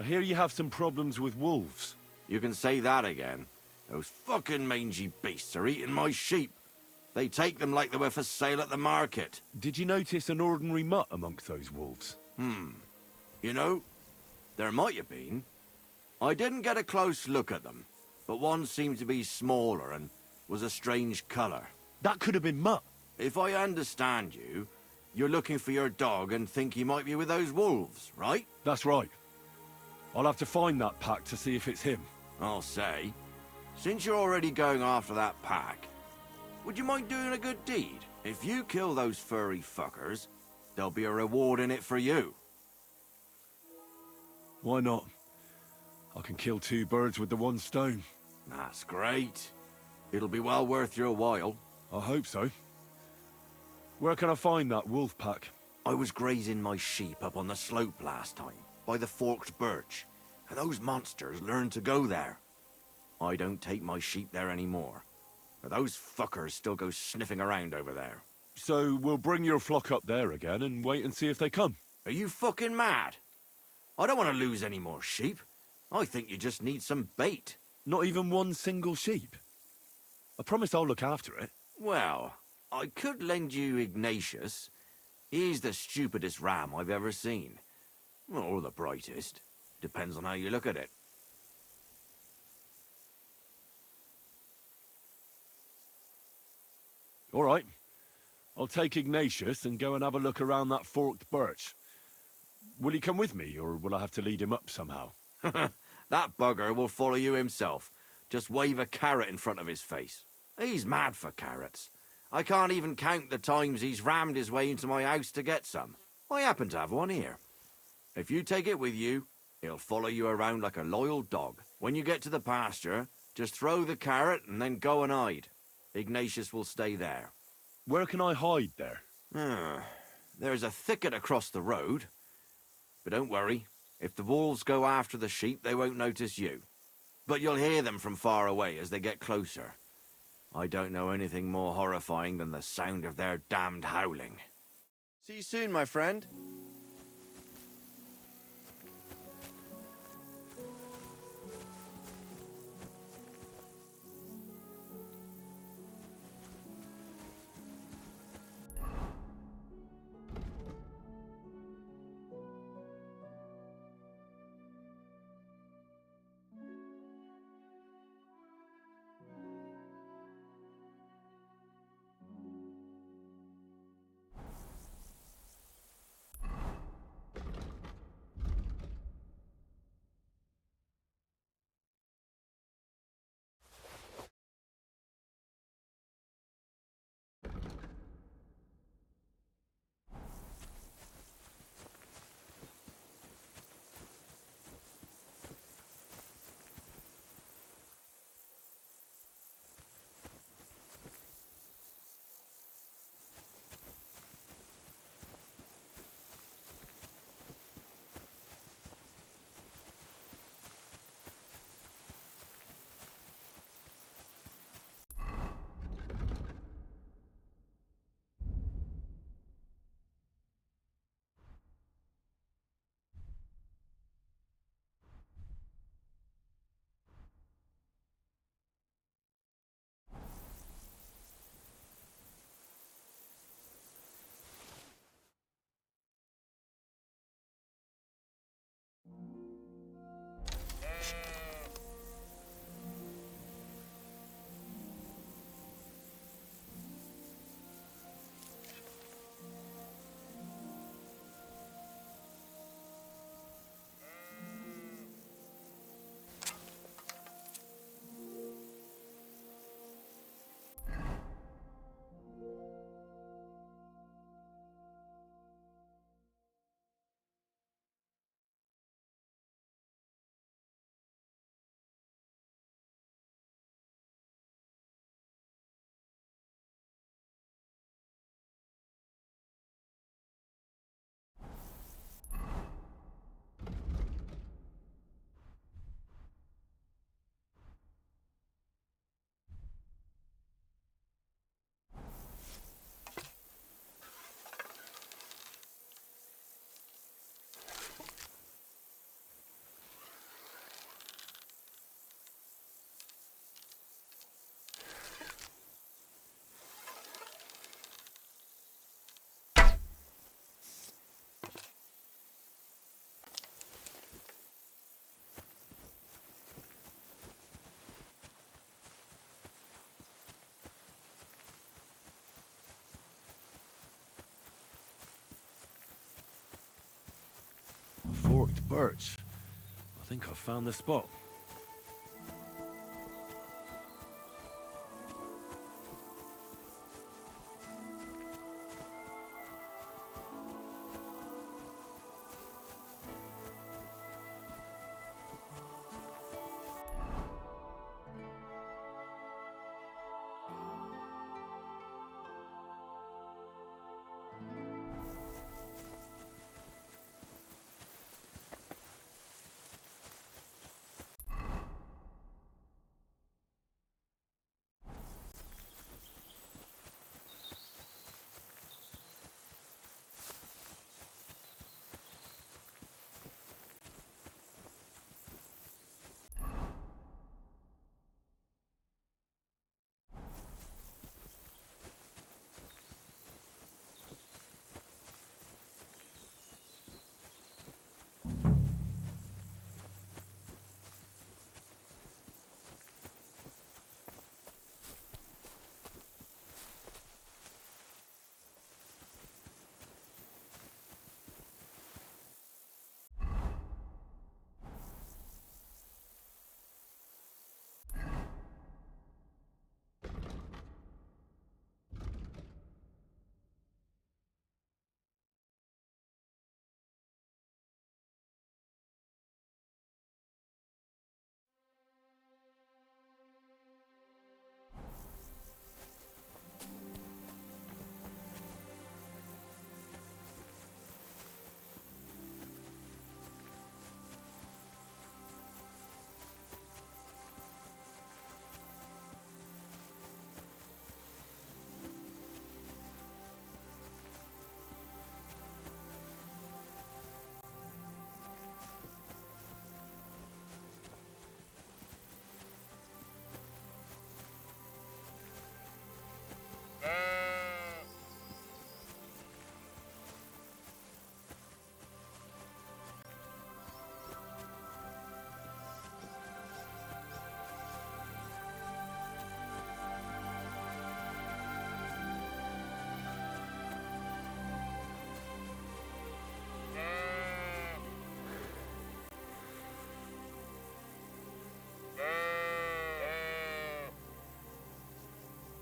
hear you have some problems with wolves. You can say that again. Those fucking mangy beasts are eating my sheep. They take them like they were for sale at the market. Did you notice an ordinary mutt amongst those wolves? You know, there might have been. I didn't get a close look at them, but one seemed to be smaller and was a strange colour. That could have been Mutt. If I understand you, you're looking for your dog and think he might be with those wolves, right? That's right. I'll have to find that pack to see if it's him. I'll say, since you're already going after that pack, would you mind doing a good deed? If you kill those furry fuckers, there'll be a reward in it for you. Why not? I can kill two birds with the one stone. That's great. It'll be well worth your while. I hope so. Where can I find that wolf pack? I was grazing my sheep up on the slope last time, by the forked birch, and those monsters learned to go there. I don't take my sheep there anymore, but those fuckers still go sniffing around over there. So we'll bring your flock up there again and wait and see if they come. Are you fucking mad? I don't want to lose any more sheep. I think you just need some bait. Not even one single sheep? I promise I'll look after it. Well, I could lend you Ignatius. He's the stupidest ram I've ever seen. Or the brightest. Depends on how you look at it. All right. I'll take Ignatius and go and have a look around that forked birch. Will he come with me, or will I have to lead him up somehow? That bugger will follow you himself. Just wave a carrot in front of his face. He's mad for carrots. I can't even count the times he's rammed his way into my house to get some. I happen to have one here. If you take it with you, he'll follow you around like a loyal dog. When you get to the pasture, just throw the carrot and then go and hide. Ignatius will stay there. Where can I hide there? There's a thicket across the road. But don't worry, if the wolves go after the sheep, they won't notice you. But you'll hear them from far away as they get closer. I don't know anything more horrifying than the sound of their damned howling. See you soon, my friend. forked birch. I think I've found the spot.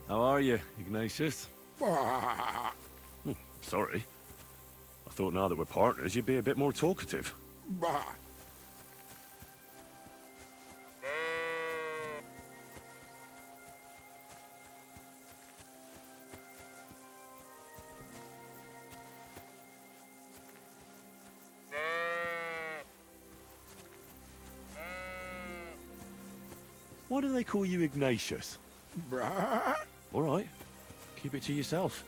How are you, Ignatius? Sorry. I thought now that we're partners, you'd be a bit more talkative. Why do they call you Ignatius? All right. Keep it to yourself.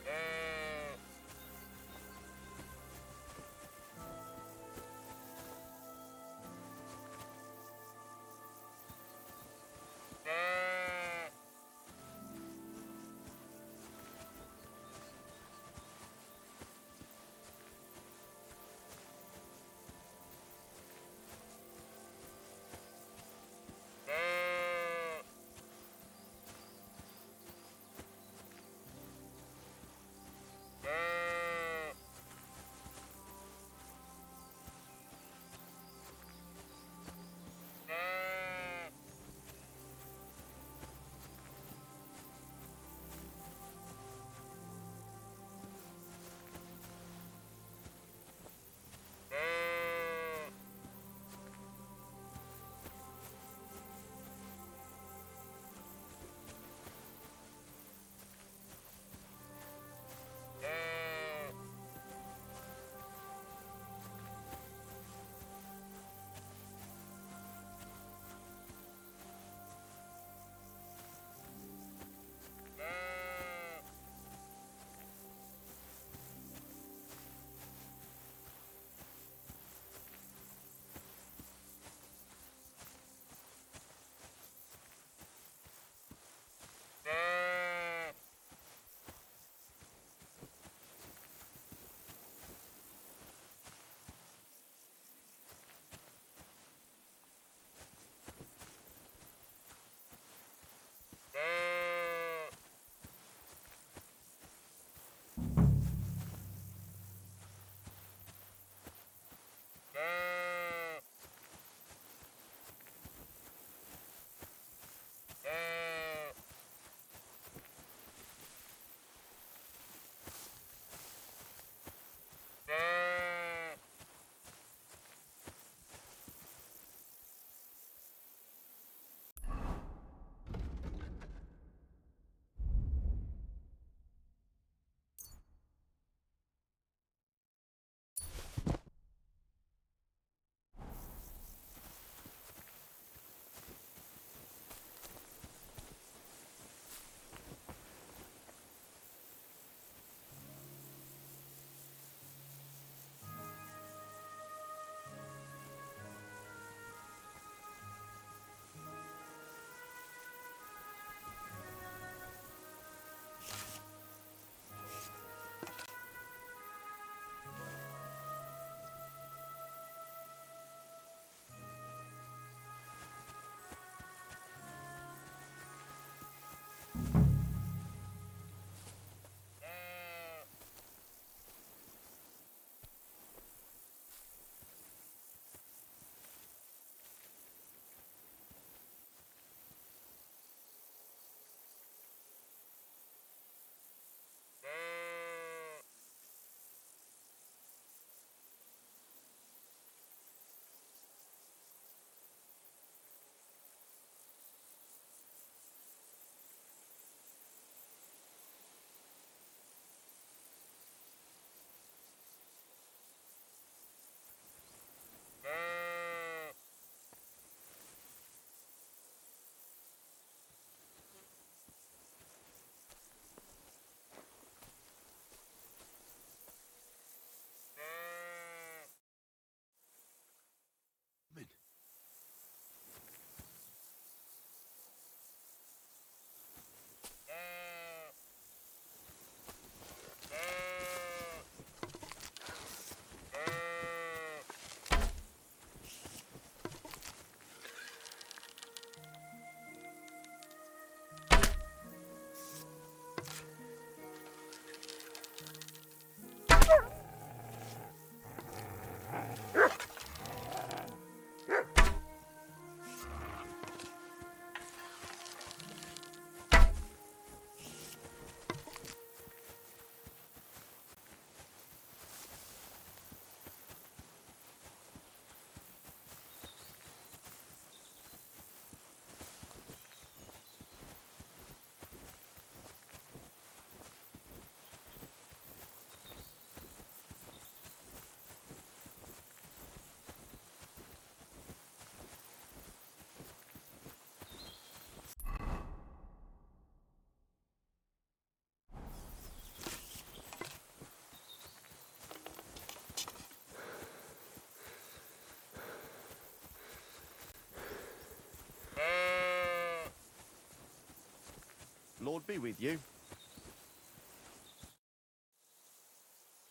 be with you.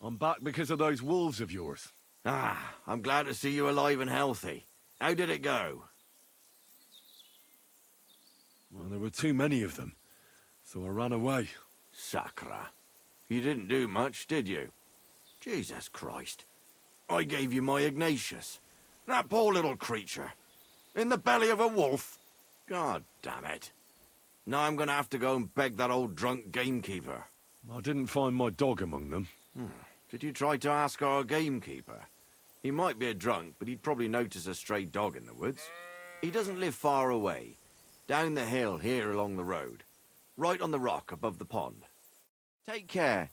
I'm back because of those wolves of yours. Ah, I'm glad to see you alive and healthy. How did it go? Well, there were too many of them, so I ran away. Sacra. You didn't do much, did you? Jesus Christ. I gave you my Ignatius. That poor little creature. In the belly of a wolf. God damn it. Now I'm gonna have to go and beg that old drunk gamekeeper. I didn't find my dog among them. Did you try to ask our gamekeeper? He might be a drunk, but he'd probably notice a stray dog in the woods. He doesn't live far away. Down the hill here along the road. Right on the rock above the pond. Take care.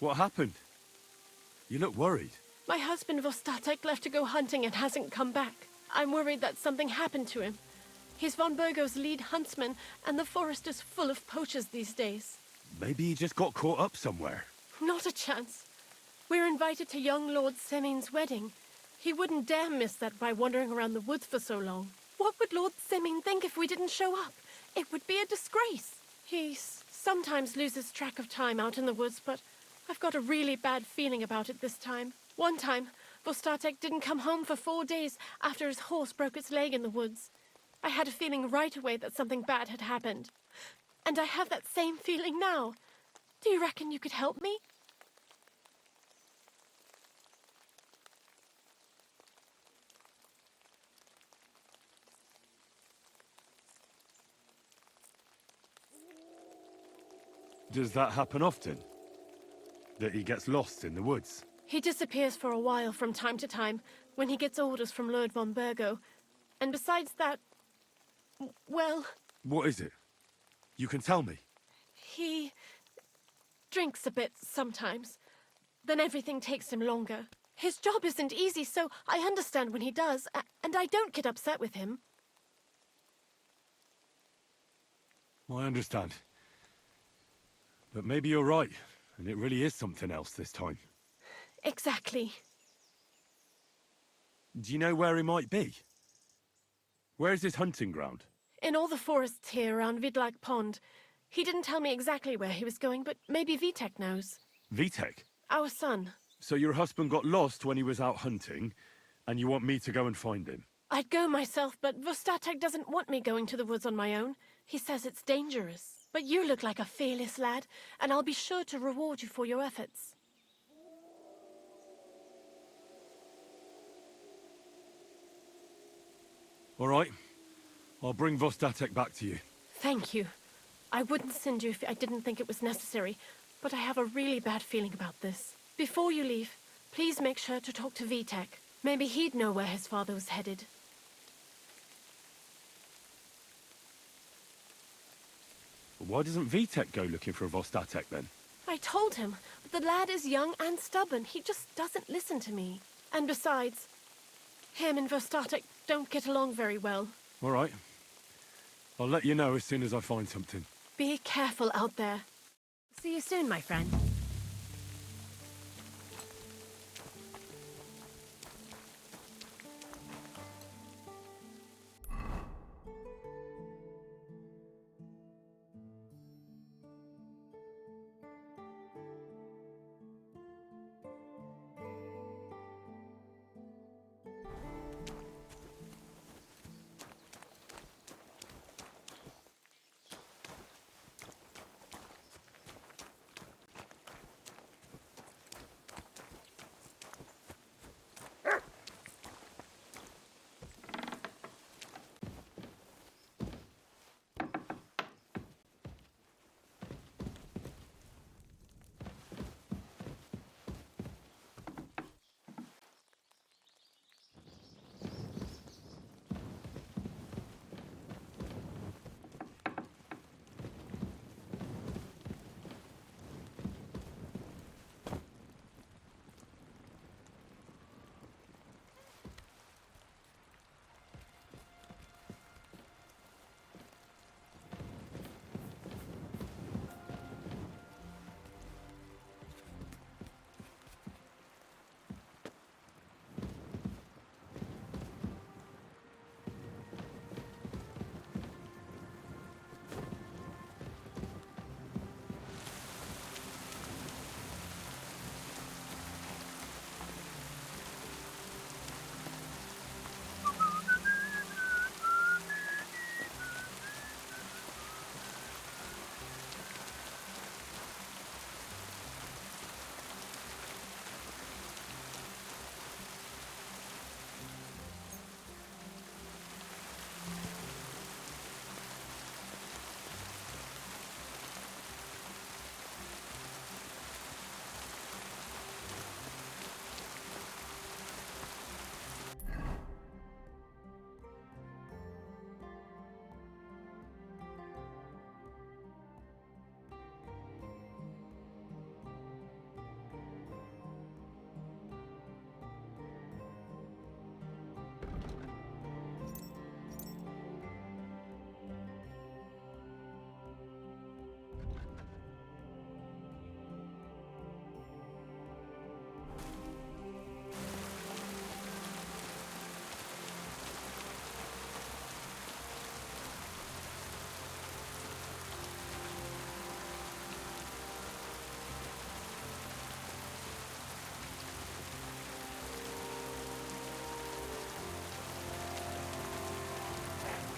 What happened? You look worried. My husband Vostatek left to go hunting and hasn't come back. I'm worried that something happened to him. He's von Burgo's lead huntsman, and the forest is full of poachers these days. Maybe he just got caught up somewhere. Not a chance. We're invited to young Lord Semin's wedding. He wouldn't dare miss that by wandering around the woods for so long. What would Lord Semin think if we didn't show up? It would be a disgrace. He sometimes loses track of time out in the woods, but I've got a really bad feeling about it this time. One time, Vostatek didn't come home for 4 days after his horse broke its leg in the woods. I had a feeling right away that something bad had happened. And I have that same feeling now. Do you reckon you could help me? Does that happen often? That he gets lost in the woods? He disappears for a while from time to time when he gets orders from Lord von Burgo. And besides that, well, What is it? You can tell me. he drinks a bit sometimes. Then everything takes him longer. His job isn't easy, so I understand when he does, and I don't get upset with him. I understand. But maybe you're right, and it really is something else this time. Exactly. Do you know where he might be? Where's his hunting ground? In all the forests here around Vidlag Pond. He didn't tell me exactly where he was going, but maybe Vitek knows. Vitek? Our son. So your husband got lost when he was out hunting, and you want me to go and find him? I'd go myself, but Vostatek doesn't want me going to the woods on my own. He says it's dangerous. But you look like a fearless lad, and I'll be sure to reward you for your efforts. All right. I'll bring Vostatek back to you. Thank you. I wouldn't send you if I didn't think it was necessary, but I have a really bad feeling about this. Before you leave, please make sure to talk to Vitek. Maybe he'd know where his father was headed. Why doesn't Vitek go looking for Vostatek then? I told him, but the lad is young and stubborn. He just doesn't listen to me. And besides, him and Vostatek don't get along very well. All right. I'll let you know as soon as I find something. Be careful out there. See you soon, my friend.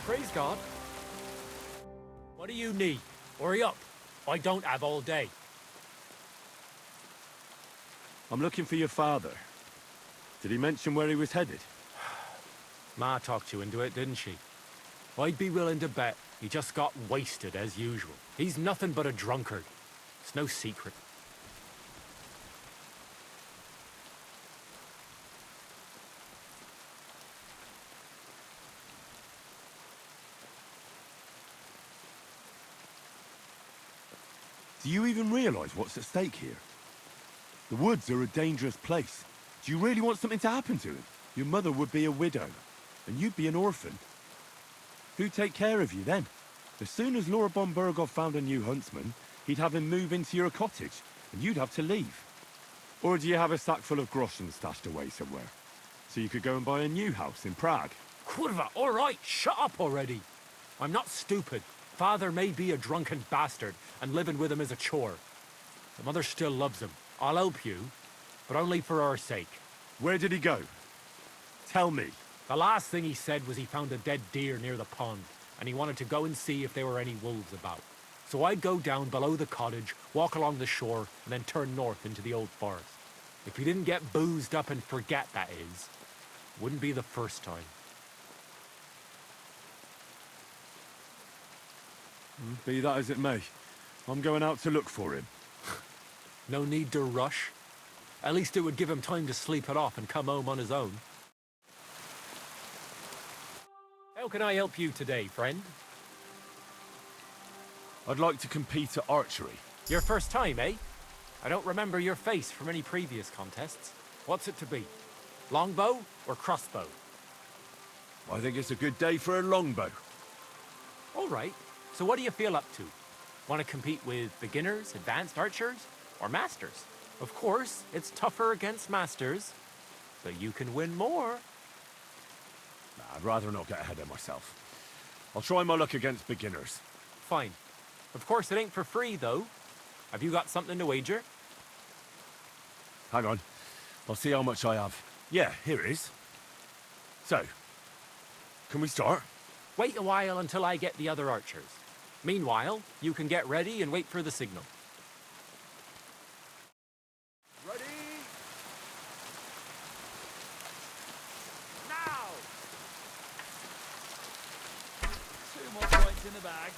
Praise God. What do you need? Hurry up. I don't have all day. I'm looking for your father. Did he mention where he was headed? Ma talked you into it, didn't she? I'd be willing to bet he just got wasted as usual. He's nothing but a drunkard. It's no secret. Do you even realize what's at stake here? The woods are a dangerous place. Do you really want something to happen to him? Your mother would be a widow, and you'd be an orphan. Who'd take care of you then? As soon as Laura von Burgov found a new huntsman, he'd have him move into your cottage, and you'd have to leave. Or do you have a sack full of groschen stashed away somewhere? So you could go and buy a new house in Prague? Kurva, all right, shut up already. I'm not stupid. Father may be a drunken bastard, and living with him is a chore. The mother still loves him. I'll help you, but only for our sake. Where did he go? Tell me. The last thing he said was he found a dead deer near the pond, and he wanted to go and see if there were any wolves about. So I'd go down below the cottage, walk along the shore, and then turn north into the old forest. If he didn't get boozed up and forget, that is, wouldn't be the first time. Be that as it may, I'm going out to look for him. No need to rush. At least it would give him time to sleep it off and come home on his own. How can I help you today, friend? I'd like to compete at archery. Your first time, eh? I don't remember your face from any previous contests. What's it to be? Longbow or crossbow? I think it's a good day for a longbow. All right. So what do you feel up to? Want to compete with beginners, advanced archers, or masters? Of course, it's tougher against masters, but you can win more. Nah, I'd rather not get ahead of myself. I'll try my luck against beginners. Fine. Of course, it ain't for free, though. Have you got something to wager? Hang on. I'll see how much I have. Yeah, here it is. So, can we start? Wait a while until I get the other archers. Meanwhile, you can get ready and wait for the signal. Ready? Now! 2 more points in the bag.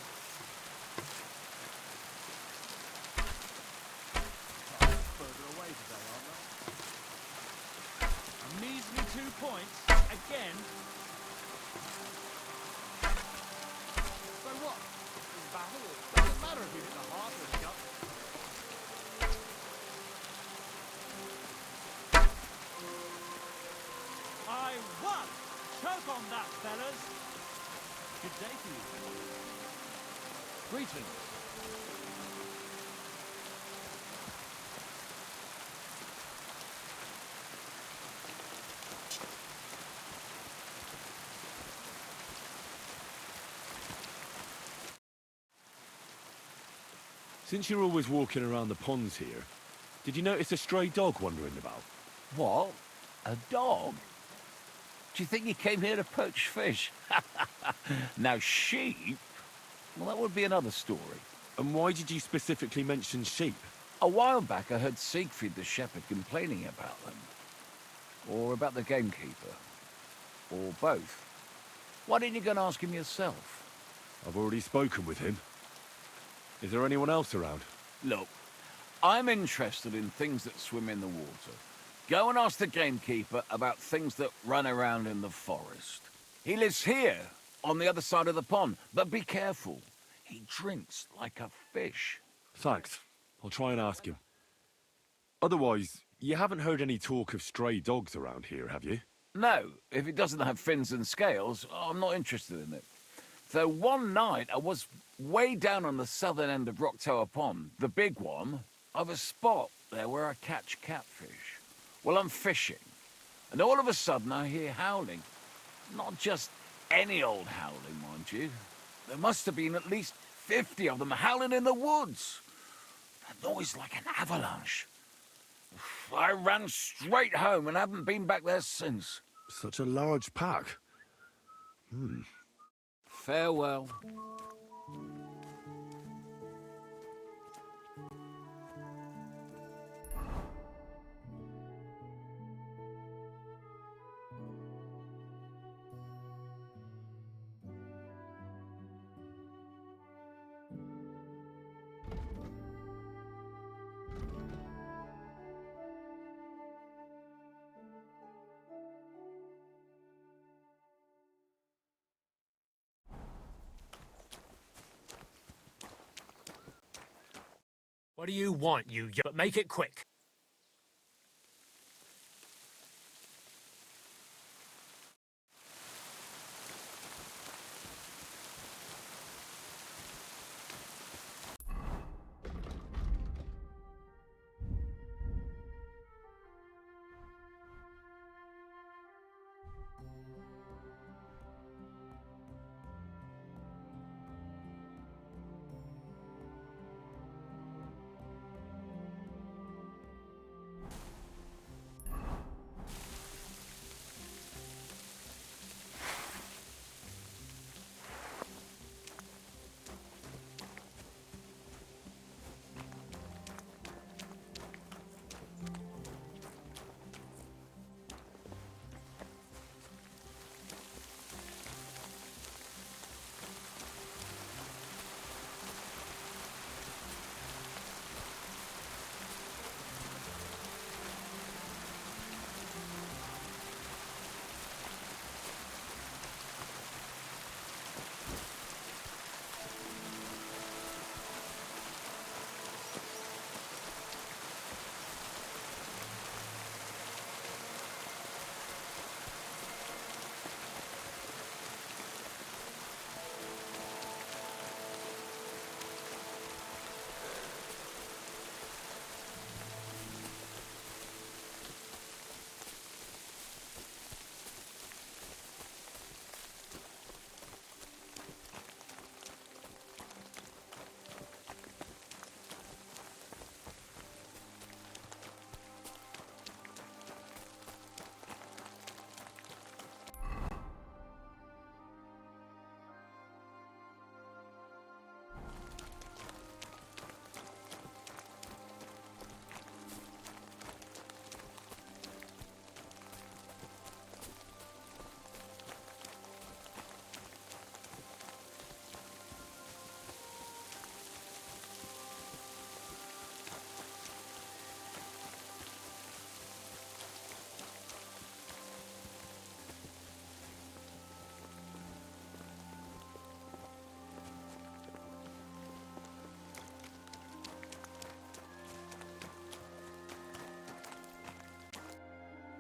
Further away today, aren't they? A measly 2 points. Again. So what? In battle, it doesn't matter if you hit the heart or the gut. I won! Choke on that, fellas! Good day to you. Greetings. Since you're always walking around the ponds here, did you notice a stray dog wandering about? What? A dog? Do you think he came here to poach fish? Now, sheep? Well, that would be another story. And why did you specifically mention sheep? A while back, I heard Siegfried the shepherd complaining about them. Or about the gamekeeper. Or both. Why didn't you go and ask him yourself? I've already spoken with him. Is there anyone else around? Look, I'm interested in things that swim in the water. Go and ask the gamekeeper about things that run around in the forest. He lives here, on the other side of the pond, but be careful. He drinks like a fish. Thanks. I'll try and ask him. Otherwise, you haven't heard any talk of stray dogs around here, have you? No, if it doesn't have fins and scales, I'm not interested in it. Though one night I was way down on the southern end of Rock Tower Pond, the big one, of a spot there where I catch catfish. Well, I'm fishing, and all of a sudden I hear howling. Not just any old howling, mind you. There must have been at least 50 of them howling in the woods. A noise like an avalanche. I ran straight home and haven't been back there since. Such a large pack. Farewell. What do you want, but make it quick.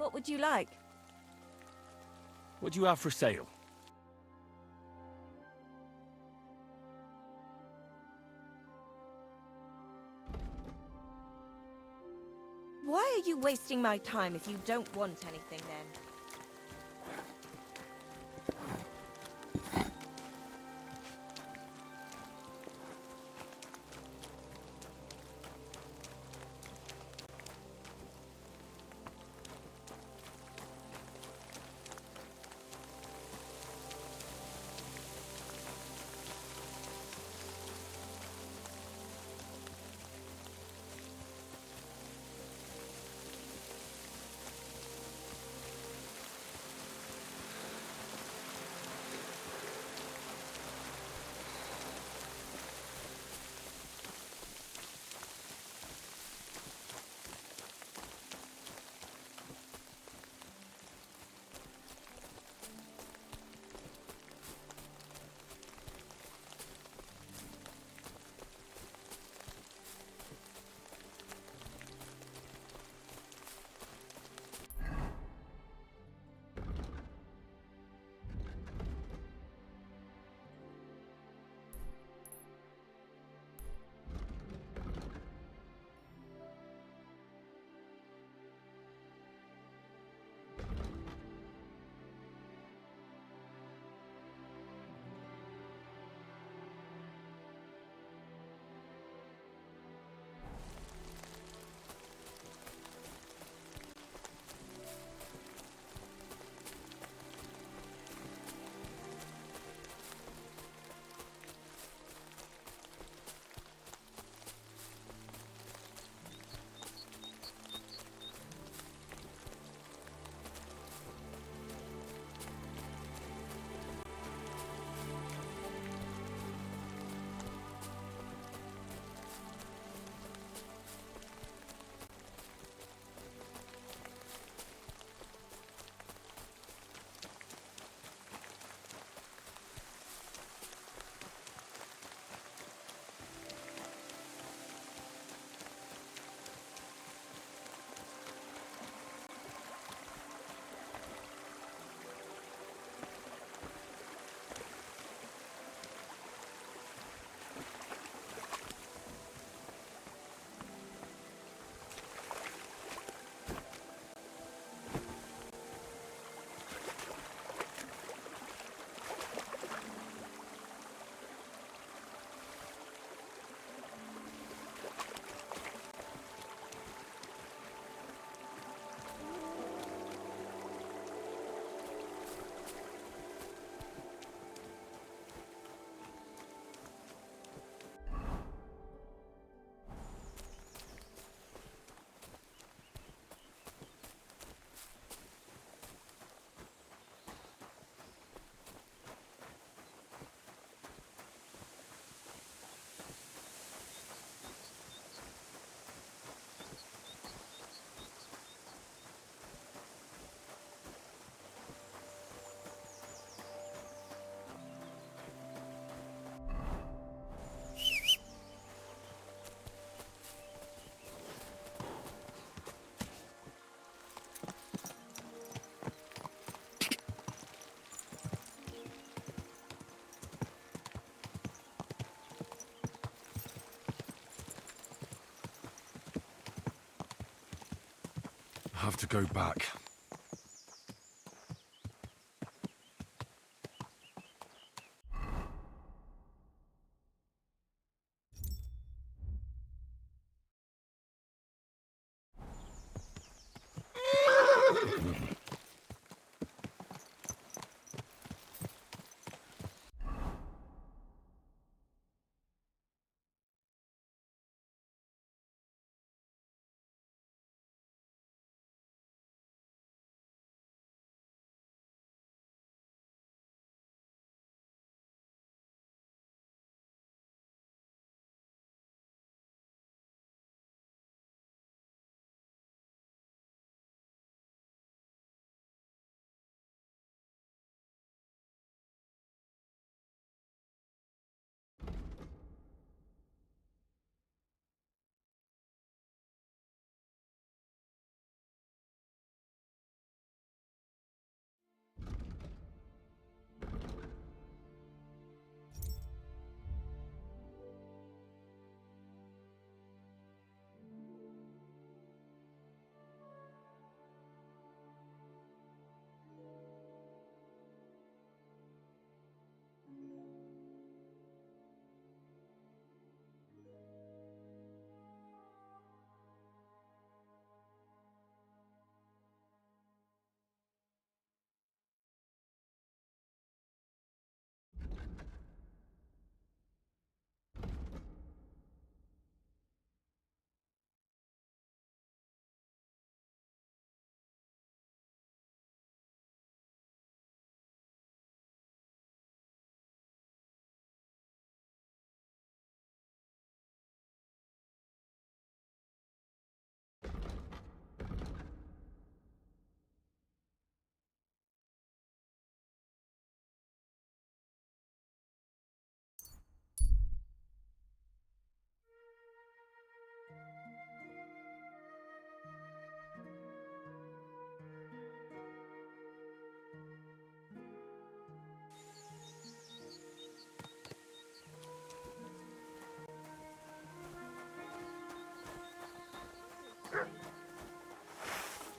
What would you like? What do you have for sale? Why are you wasting my time if you don't want anything then? have to go back.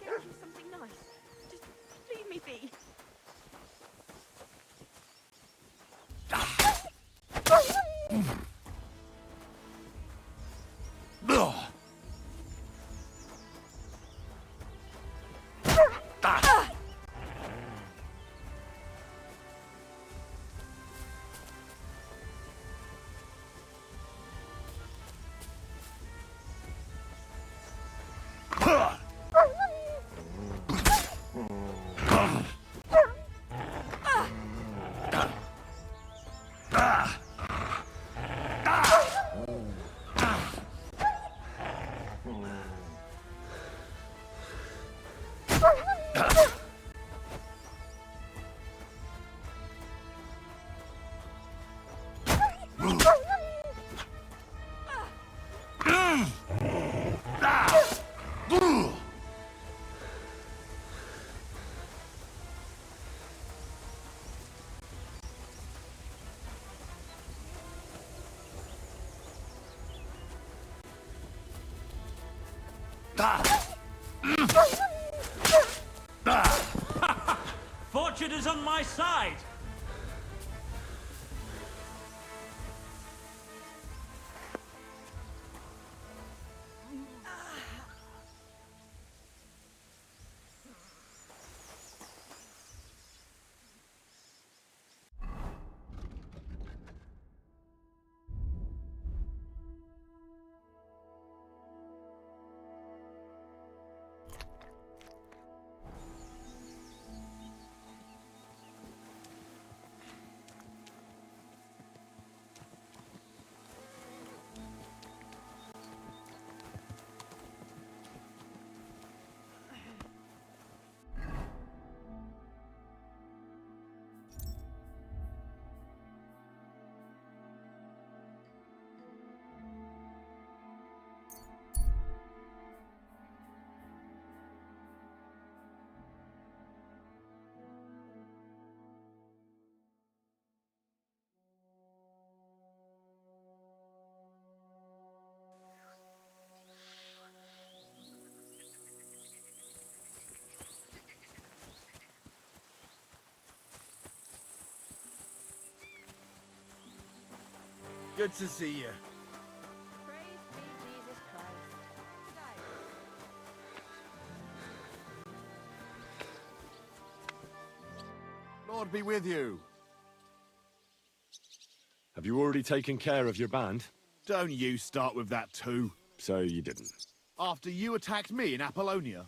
Get you something nice. Just leave me be. Fortune is on my side! Good to see you. Praise be Jesus Christ. Lord be with you. Have you already taken care of your band? Don't you start with that too. So you didn't. After you attacked me in Apollonia?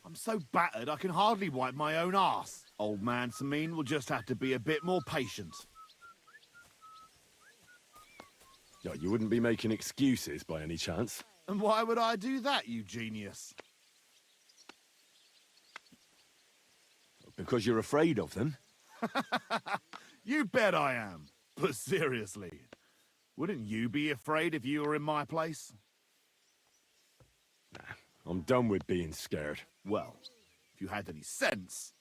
I'm so battered I can hardly wipe my own arse. Old man Samin will just have to be a bit more patient. Yeah, you wouldn't be making excuses by any chance? And why would I do that, you genius? Because you're afraid of them? You bet I am. But seriously, wouldn't you be afraid if you were in my place? Nah, I'm done with being scared. Well, if you had any sense,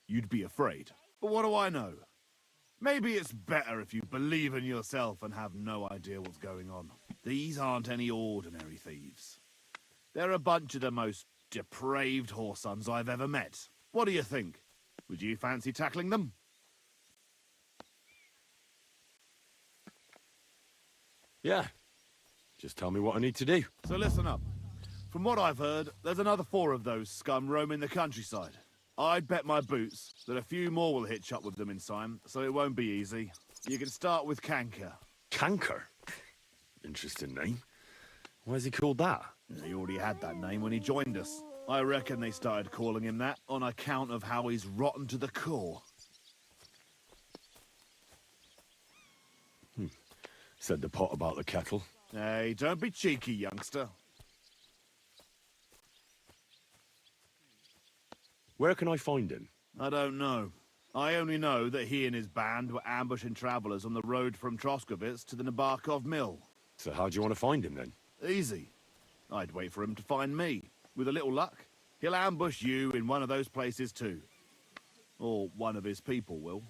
you'd be afraid. But what do I know? Maybe it's better if you believe in yourself and have no idea what's going on. These aren't any ordinary thieves. They're a bunch of the most depraved whoresons I've ever met. What do you think? Would you fancy tackling them? Yeah. Just tell me what I need to do. So listen up. From what I've heard, there's another 4 of those scum roaming the countryside. I'd bet my boots that a few more will hitch up with them in time, so it won't be easy. You can start with Canker. Canker? Interesting name. Why is he called that? He already had that name when he joined us. I reckon they started calling him that on account of how he's rotten to the core. Said the pot about the kettle. Hey, don't be cheeky, youngster. Where can I find him? I don't know. I only know that he and his band were ambushing travelers on the road from Troskovitz to the Nabarkov mill. So how do you want to find him then? Easy. I'd wait for him to find me. With a little luck, he'll ambush you in one of those places too. Or one of his people will.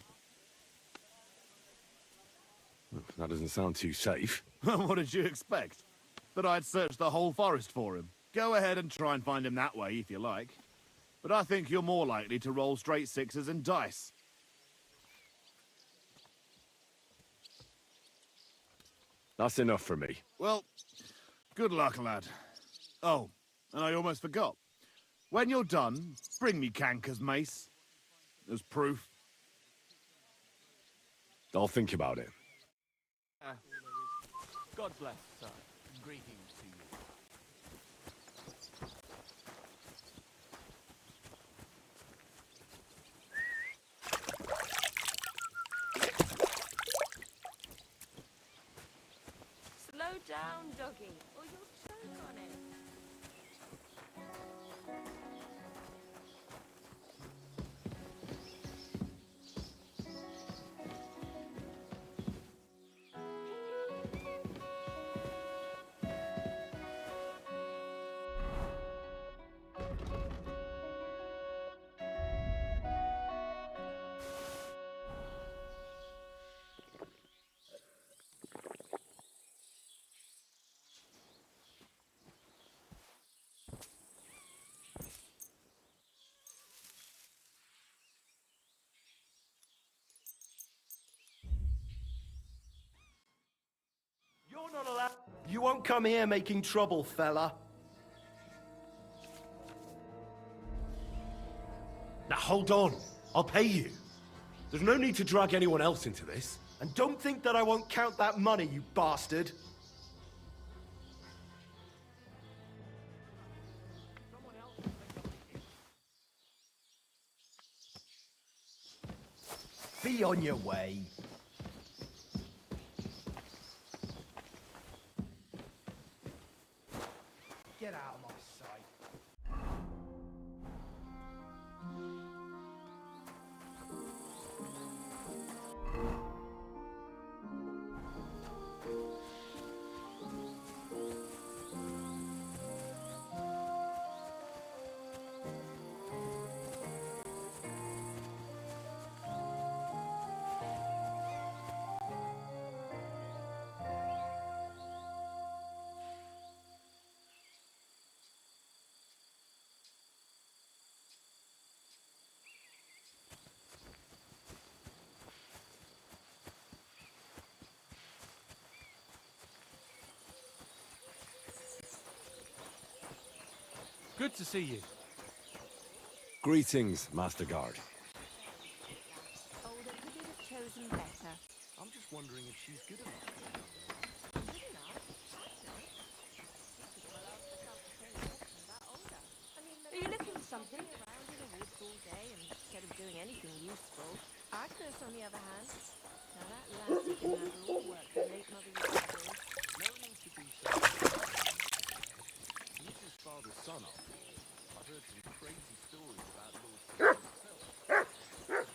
That doesn't sound too safe. What did you expect? That I'd search the whole forest for him? Go ahead and try and find him that way if you like. But I think you're more likely to roll straight 6s and dice. That's enough for me. Well, good luck, lad. Oh, and I almost forgot. When you're done, bring me Canker's mace. As proof. I'll think about it. God bless, sir. Greetings to you. Slow down, doggy, or you'll choke on it. You're not allowed. You won't come here making trouble, fella. Now hold on. I'll pay you. There's no need to drag anyone else into this. And don't think that I won't count that money, you bastard. Be on your way. Get out of my sight. Good to see you. Greetings, Master Guard. Older could have chosen better. I'm just wondering if she's good enough. Good enough? I don't. You could well ask yourself the same question about older. I mean, Are you looking for something? around in the woods all day and instead of doing anything useful. Agnes, on the other hand, now that lassie can handle all the work her late mother used to do. No need to be so. He's his father's son, after all. I've heard some crazy stories about Lord Sydney himself.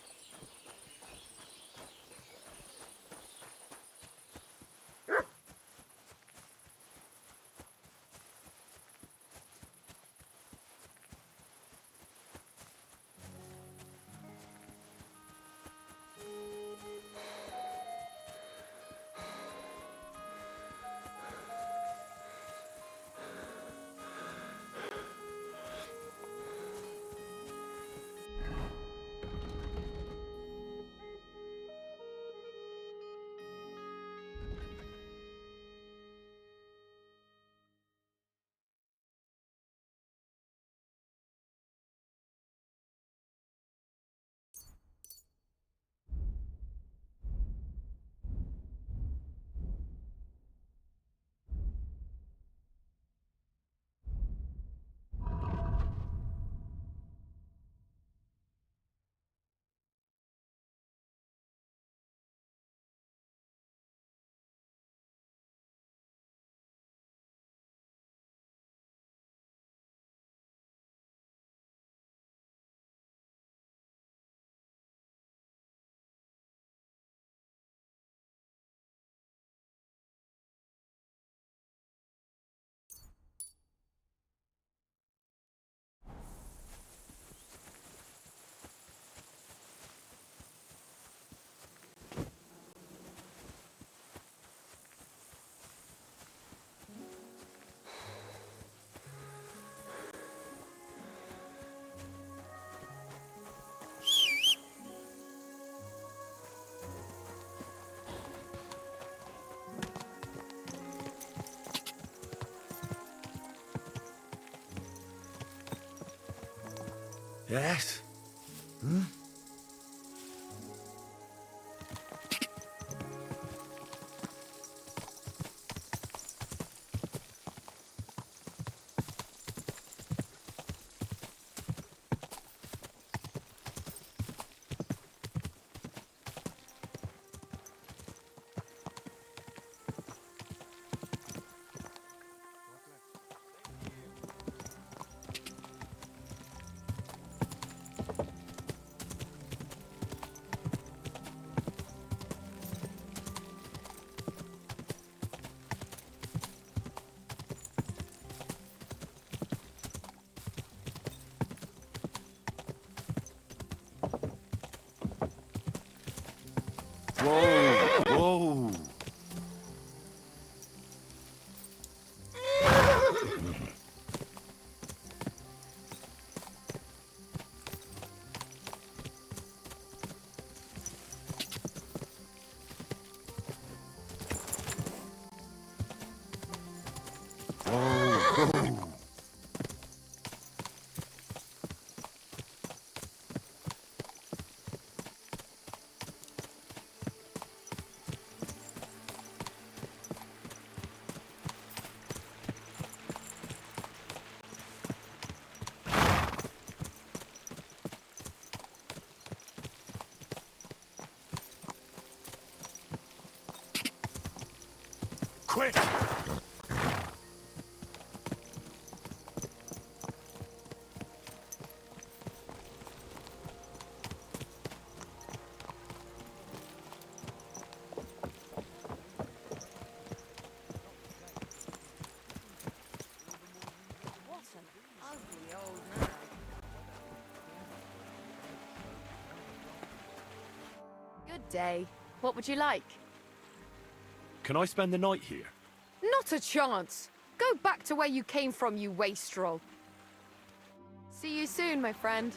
Yes? Hmm? Whoa! Whoa! Whoa! Quick! What an ugly old man. Good day. What would you like? Can I spend the night here? Not a chance. Go back to where you came from, you wastrel. See you soon, my friend.